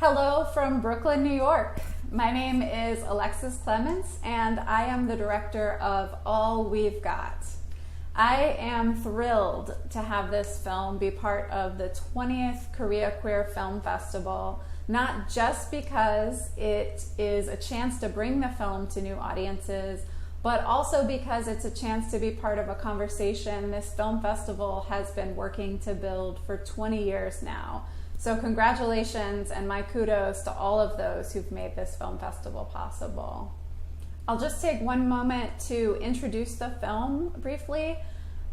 Hello from Brooklyn, New York. My name is Alexis Clements, and I am the director of All We've Got. I am thrilled to have this film be part of the 20th Korea Queer Film Festival, not just because it is a chance to bring the film to new audiences, but also because it's a chance to be part of a conversation this film festival has been working to build for 20 years now. So congratulations and my kudos to all of those who've made this film festival possible. I'll just take one moment to introduce the film briefly.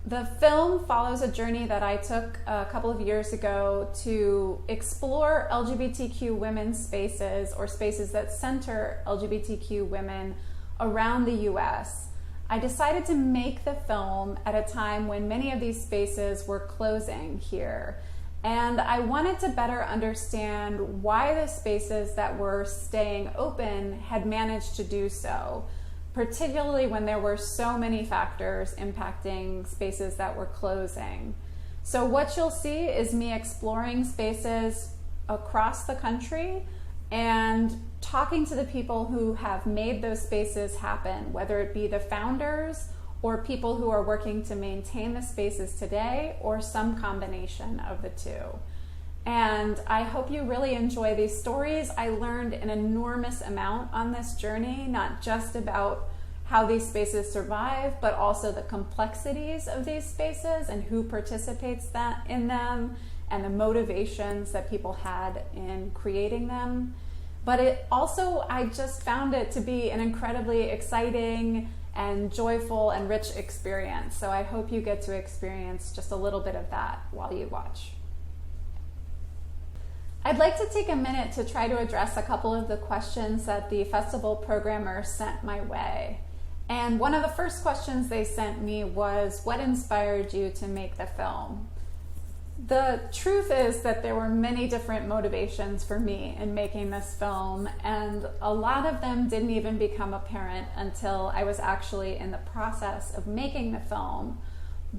The film follows a journey that I took a couple of years ago to explore LGBTQ women's spaces, or spaces that center LGBTQ women around the US. I decided to make the film at a time when many of these spaces were closing here. And I wanted to better understand why the spaces that were staying open had managed to do so, particularly when there were so many factors impacting spaces that were closing. So what you'll see is me exploring spaces across the country and talking to the people who have made those spaces happen, whether it be the founders or people who are working to maintain the spaces today, or some combination of the two. And I hope you really enjoy these stories. I learned an enormous amount on this journey, not just about how these spaces survive, but also the complexities of these spaces and who participates in them, and the motivations that people had in creating them. But it also, I just found it to be an incredibly exciting and joyful and rich experience. So I hope you get to experience just a little bit of that while you watch. I'd like to take a minute to try to address a couple of the questions that the festival programmers sent my way. And one of the first questions they sent me was, what inspired you to make the film? The truth is that there were many different motivations for me in making this film, and a lot of them didn't even become apparent until I was actually in the process of making the film.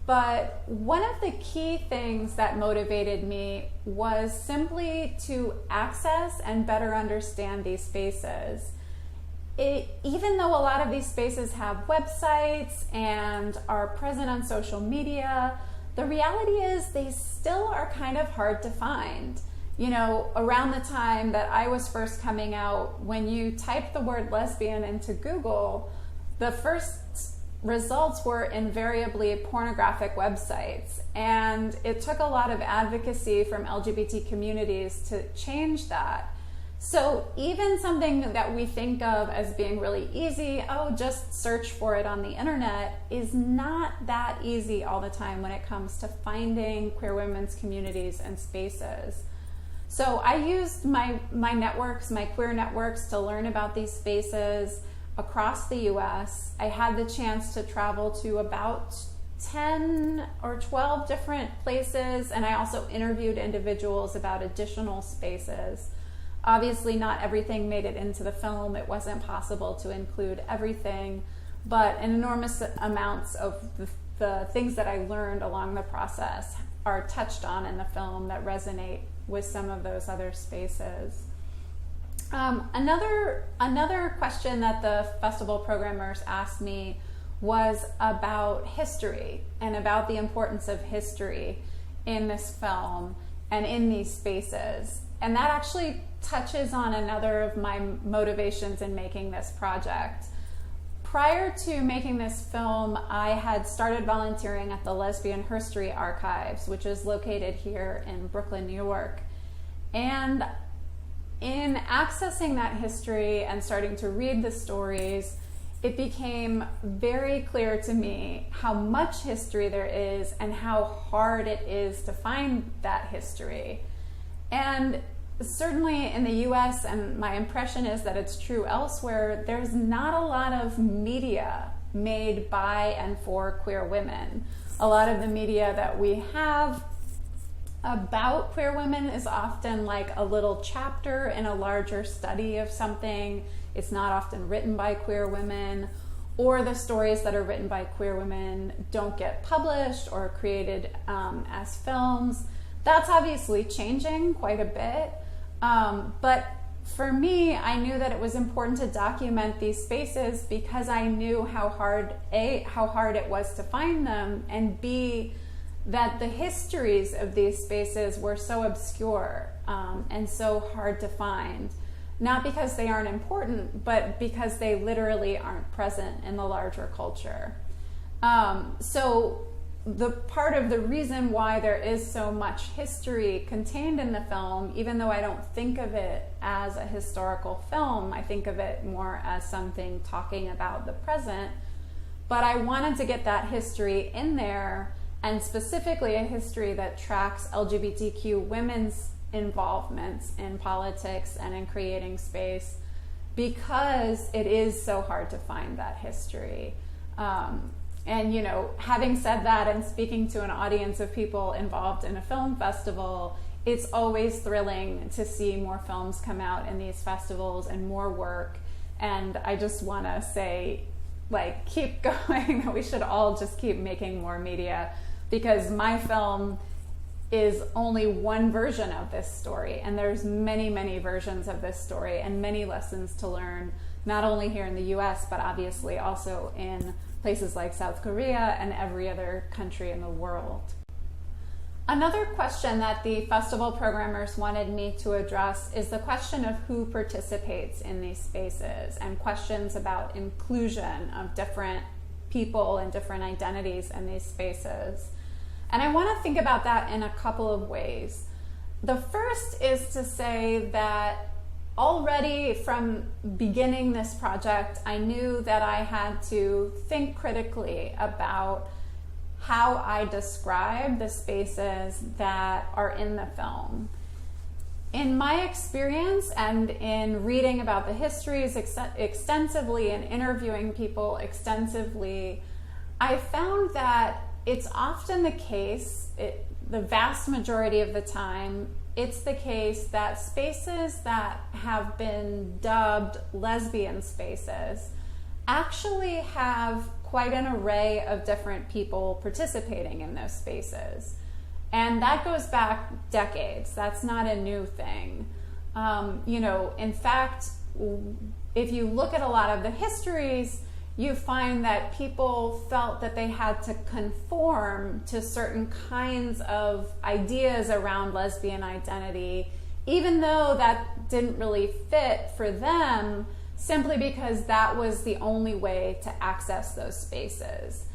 But one of the key things that motivated me was simply to access and better understand these spaces. Even though a lot of these spaces have websites and are present on social media, the reality is they still are kind of hard to find. You know, around the time that I was first coming out, when you type the word lesbian into Google, the first results were invariably pornographic websites. And it took a lot of advocacy from LGBT communities to change that. So even something that we think of as being really easy, just search for it on the internet, is not that easy all the time when it comes to finding queer women's communities and spaces. So I used my networks, my queer networks, to learn about these spaces across the US. I had the chance to travel to about 10 or 12 different places, and I also interviewed individuals about additional spaces. Obviously, not everything made it into the film. It wasn't possible to include everything, but an enormous amounts of the things that I learned along the process are touched on in the film that resonate with some of those other spaces. Another question that the festival programmers asked me was about history and about the importance of history in this film and in these spaces. And that actually touches on another of my motivations in making this project. Prior to making this film, I had started volunteering at the Lesbian History Archives, which is located here in Brooklyn, New York. And in accessing that history and starting to read the stories, it became very clear to me how much history there is and how hard it is to find that history. And certainly in the US, and my impression is that it's true elsewhere, there's not a lot of media made by and for queer women. A lot of the media that we have about queer women is often like a little chapter in a larger study of something. It's not often written by queer women, or the stories that are written by queer women don't get published or created as films. That's obviously changing quite a bit. But for me, I knew that it was important to document these spaces because I knew how hard it was to find them, and B, that the histories of these spaces were so obscure and so hard to find. Not because they aren't important, but because they literally aren't present in the larger culture. So the part of the reason why there is so much history contained in the film, even though I don't think of it as a historical film, I think of it more as something talking about the present, but I wanted to get that history in there, and specifically a history that tracks LGBTQ women's involvements in politics and in creating space, because it is so hard to find that history. And you know, having said that and speaking to an audience of people involved in a film festival, it's always thrilling to see more films come out in these festivals and more work. And I just want to say, like, keep going, that we should all just keep making more media, because my film is only one version of this story, and there's many, many versions of this story and many lessons to learn, not only here in the US, but obviously also in places like South Korea and every other country in the world. Another question that the festival programmers wanted me to address is the question of who participates in these spaces, and questions about inclusion of different people and different identities in these spaces. And I want to think about that in a couple of ways. The first is to say that already from beginning this project, I knew that I had to think critically about how I describe the spaces that are in the film. In my experience, and in reading about the histories extensively and interviewing people extensively, I found that it's often the case, the vast majority of the time, it's the case that spaces that have been dubbed lesbian spaces actually have quite an array of different people participating in those spaces. And that goes back decades. That's not a new thing. You know, in fact, if you look at a lot of the histories, you find that people felt that they had to conform to certain kinds of ideas around lesbian identity, even though that didn't really fit for them, simply because that was the only way to access those spaces.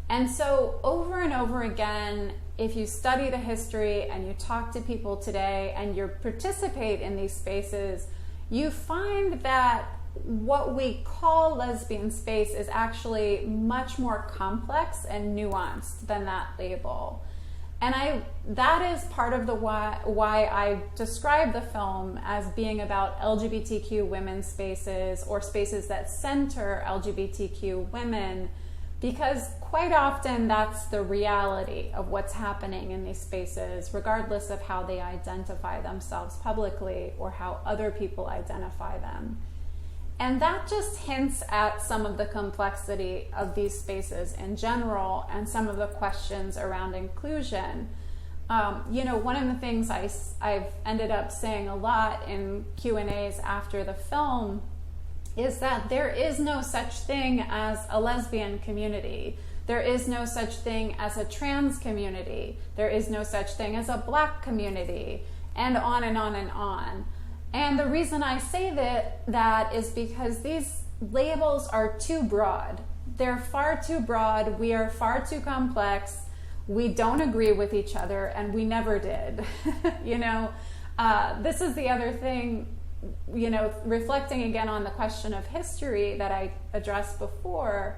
And so over and over again, if you study the history and you talk to people today and you participate in these spaces, you find that what we call lesbian space is actually much more complex and nuanced than that label. And that is part of the why I describe the film as being about LGBTQ women's spaces, or spaces that center LGBTQ women, because quite often that's the reality of what's happening in these spaces, regardless of how they identify themselves publicly or how other people identify them. And that just hints at some of the complexity of these spaces in general, and some of the questions around inclusion. You know, one of the things I've ended up saying a lot in Q&As after the film is that there is no such thing as a lesbian community. There is no such thing as a trans community. There is no such thing as a Black community, and on and on and on. And the reason I say that is because these labels are too broad. They're far too broad. We are far too complex. We don't agree with each other, and we never did. You know, this is the other thing, you know, reflecting again on the question of history that I addressed before.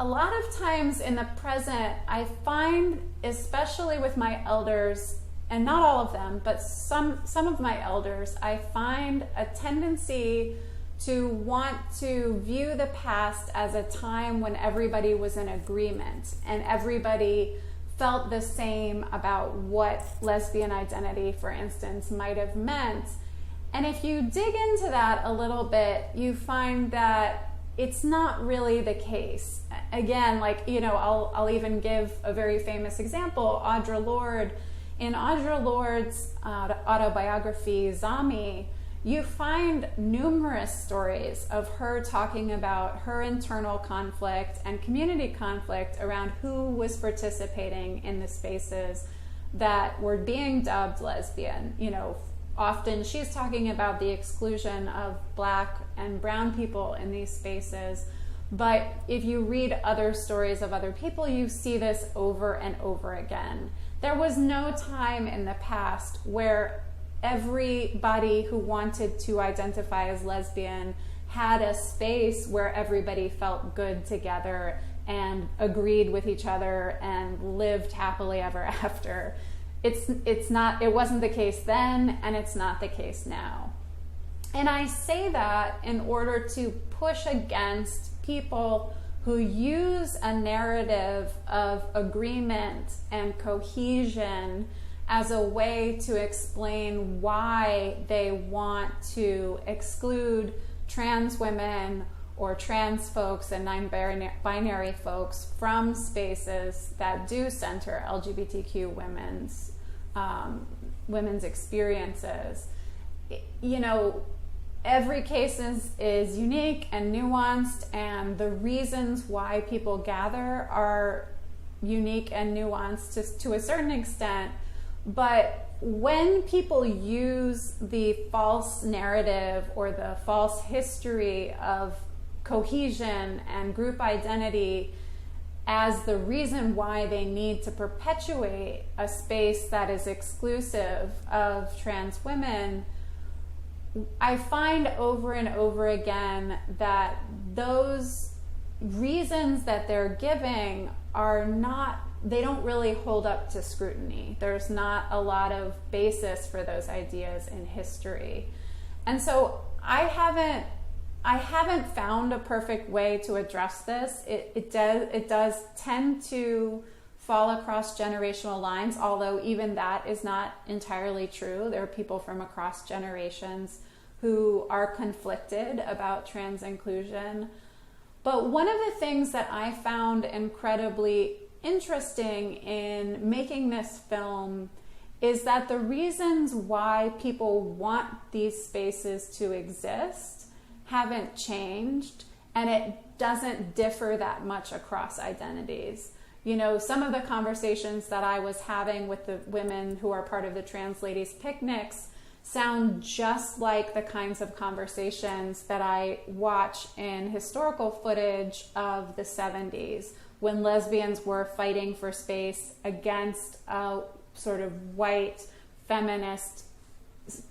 A lot of times in the present, I find, especially with my elders, and not all of them, but some of my elders, I find a tendency to want to view the past as a time when everybody was in agreement and everybody felt the same about what lesbian identity, for instance, might have meant. And if you dig into that a little bit, you find that it's not really the case. Again, like, you know, I'll even give a very famous example. Audre Lorde, in Audre Lorde's autobiography, Zami, you find numerous stories of her talking about her internal conflict and community conflict around who was participating in the spaces that were being dubbed lesbian. You know, often she's talking about the exclusion of Black and brown people in these spaces. But if you read other stories of other people, you see this over and over again. There was no time in the past where everybody who wanted to identify as lesbian had a space where everybody felt good together and agreed with each other and lived happily ever after. It wasn't the case then, and it's not the case now. And I say that in order to push against people who use a narrative of agreement and cohesion as a way to explain why they want to exclude trans women or trans folks and non-binary folks from spaces that do center LGBTQ women's experiences. You know, every case is unique and nuanced, and the reasons why people gather are unique and nuanced to a certain extent. But when people use the false narrative or the false history of cohesion and group identity as the reason why they need to perpetuate a space that is exclusive of trans women, I find over and over again that those reasons that they're giving they don't really hold up to scrutiny. There's not a lot of basis for those ideas in history. And so I haven't found a perfect way to address this. It does tend to fall across generational lines, although even that is not entirely true. There are people from across generations who are conflicted about trans inclusion. But one of the things that I found incredibly interesting in making this film is that the reasons why people want these spaces to exist haven't changed, and it doesn't differ that much across identities. You know, some of the conversations that I was having with the women who are part of the Trans Ladies Picnics sound just like the kinds of conversations that I watch in historical footage of the 70s, when lesbians were fighting for space against a sort of white feminist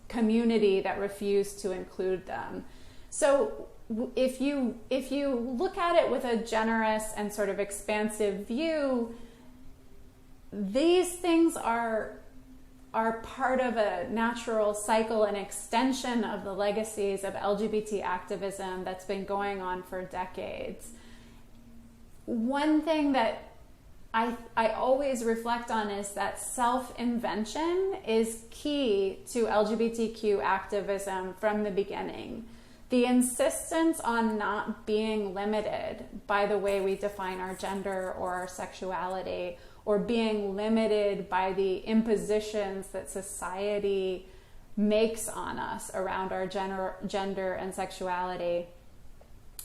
community that refused to include them. So if you look at it with a generous and sort of expansive view, these things are part of a natural cycle and extension of the legacies of LGBT activism that's been going on for decades. One thing that I always reflect on is that self-invention is key to LGBTQ activism from the beginning. The insistence on not being limited by the way we define our gender or our sexuality, or being limited by the impositions that society makes on us around our gender and sexuality.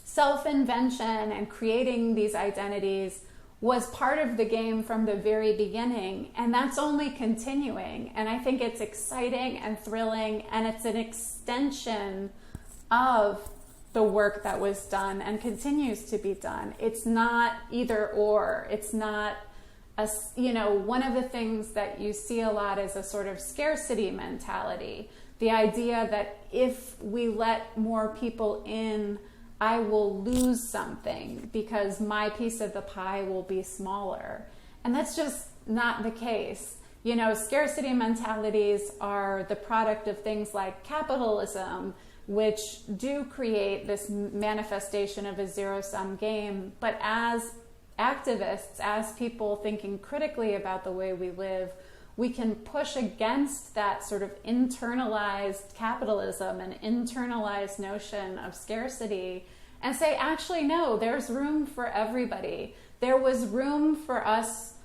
Self-invention and creating these identities was part of the game from the very beginning, and that's only continuing. And I think it's exciting and thrilling, and it's an extension of the work that was done and continues to be done. It's not either or. It's not one of the things that you see a lot is a sort of scarcity mentality. The idea that if we let more people in, I will lose something because my piece of the pie will be smaller. And that's just not the case. You know, scarcity mentalities are the product of things like capitalism, which do create this manifestation of a zero-sum game. But as activists, as people thinking critically about the way we live, we can push against that sort of internalized capitalism and internalized notion of scarcity and say, actually, no, there's room for everybody. There was room for us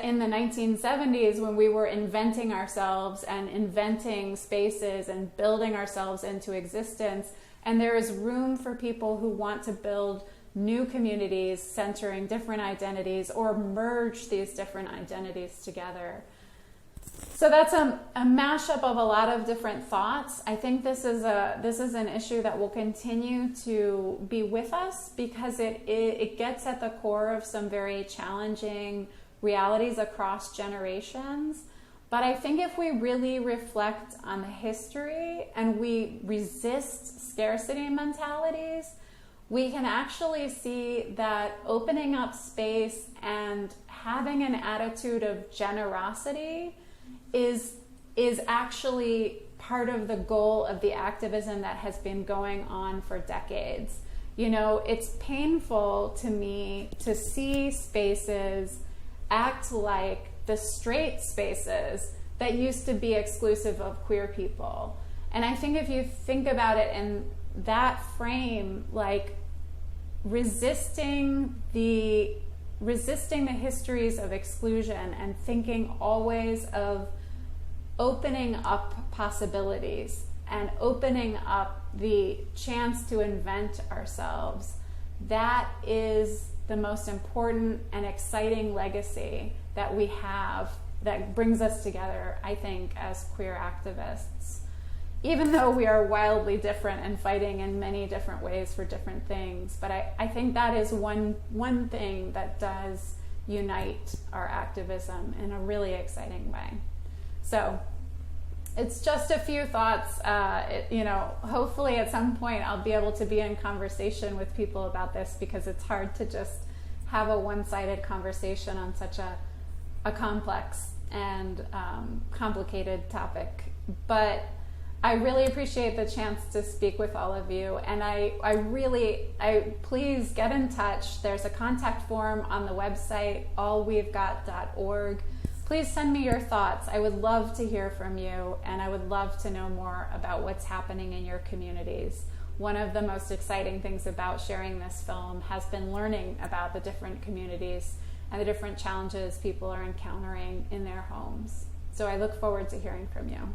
in the 1970s when we were inventing ourselves and inventing spaces and building ourselves into existence. And there is room for people who want to build new communities centering different identities or merge these different identities together. So that's a mashup of a lot of different thoughts. I think this is an issue that will continue to be with us because it gets at the core of some very challenging realities across generations. But I think if we really reflect on the history and we resist scarcity mentalities, we can actually see that opening up space and having an attitude of generosity is actually part of the goal of the activism that has been going on for decades. You know, it's painful to me to see spaces act like the straight spaces that used to be exclusive of queer people. And I think if you think about it in that frame, like resisting the histories of exclusion and thinking always of opening up possibilities and opening up the chance to invent ourselves, that is the most important and exciting legacy that we have that brings us together, I think, as queer activists. Even though we are wildly different and fighting in many different ways for different things, but I think that is one thing that does unite our activism in a really exciting way. So it's just a few thoughts. Hopefully at some point I'll be able to be in conversation with people about this because it's hard to just have a one-sided conversation on such a complex and complicated topic. But I really appreciate the chance to speak with all of you, and I please get in touch. There's a contact form on the website, allwe'vegot.org. Please send me your thoughts. I would love to hear from you, and I would love to know more about what's happening in your communities. One of the most exciting things about sharing this film has been learning about the different communities and the different challenges people are encountering in their homes. So I look forward to hearing from you.